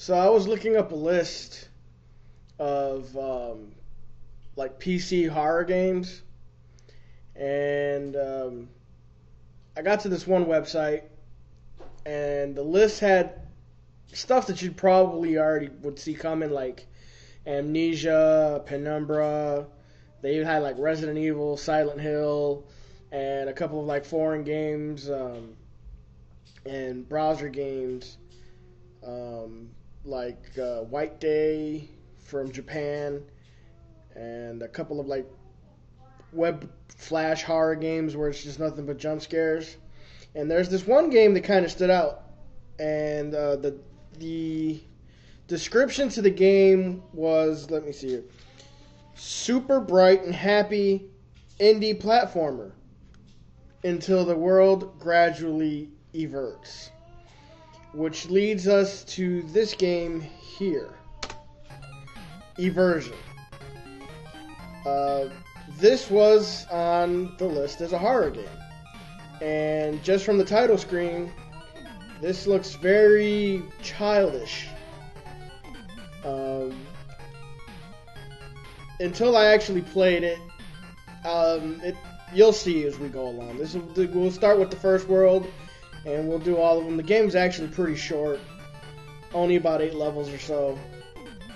So I was looking up a list of like PC horror games, and I got to this one website, and the list had stuff that you probably already would see coming, like Amnesia, Penumbra. They even had like Resident Evil, Silent Hill, and a couple of like foreign games and browser games, like White Day from Japan, and a couple of like web flash horror games where it's just nothing but jump scares. And there's this one game that kind of stood out, and the description to the game was, let me see here, super bright and happy indie platformer until the world gradually everts. Which leads us to this game here, Eversion. This was on the list as a horror game. And just from the title screen, this looks very childish. Until I actually played it, you'll see as we go along. We'll start with the first world, and we'll do all of them. The game's actually pretty short, only about 8 levels or so.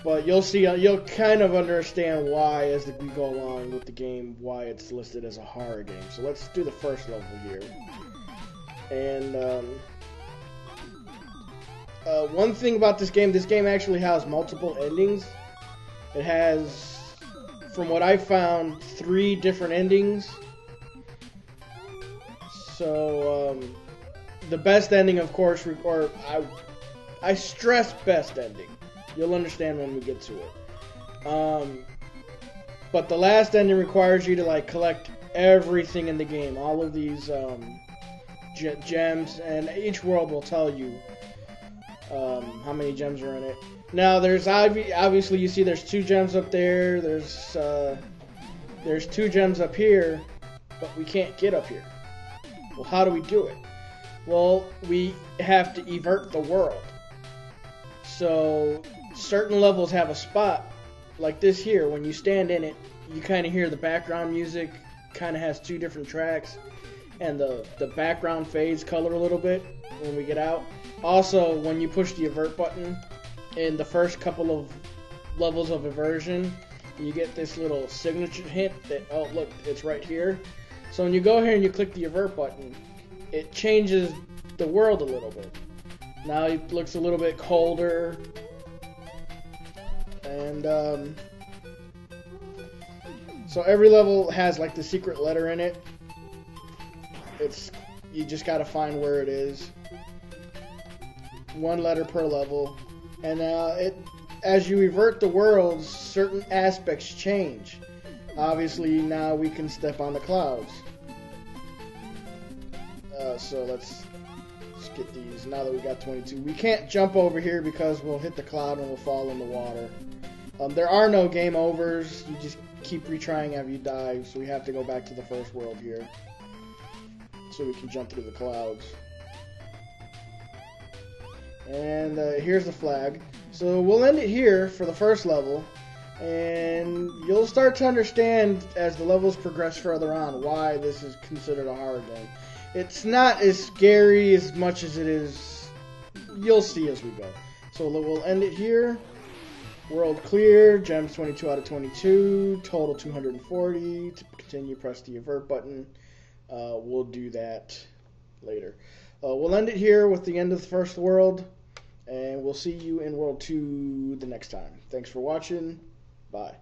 But you'll see, you'll kind of understand why as we go along with the game, why it's listed as a horror game. So let's do the first level here. And one thing about this game actually has multiple endings. It has, from what I found, 3 different endings. So the best ending, of course, or I stress best ending. You'll understand when we get to it. But the last ending requires you to like collect everything in the game, all of these gems, and each world will tell you how many gems are in it. Now, there's obviously you see there's 2 gems up there. There's 2 gems up here, but we can't get up here. Well, how do we do it? Well, we have to evert the world. So certain levels have a spot like this here. When you stand in it, you kind of hear the background music. Kind of has 2 different tracks, and the background fades color a little bit when we get out. Also, when you push the avert button in the first couple of levels of Eversion, you get this little signature hint that, oh look, it's right here. So when you go here and you click the avert button, it changes the world a little bit. Now it looks a little bit colder, and so every level has like the secret letter in it. You just gotta find where it is. 1 letter per level, and as you revert the worlds, certain aspects change. Obviously, now we can step on the clouds. So let's get these. Now that we got 22, we can't jump over here because we'll hit the cloud and we'll fall in the water. There are no game overs. You just keep retrying after you die. So we have to go back to the first world here, so we can jump through the clouds. And here's the flag. So we'll end it here for the first level, and you'll start to understand as the levels progress further on why this is considered a horror game. It's not as scary as much as it is. You'll see as we go. So we'll end it here. World clear. Gems 22 out of 22. Total 240. To continue, press the avert button. We'll do that later. We'll end it here with the end of the first world, and we'll see you in World 2 the next time. Thanks for watching. Bye.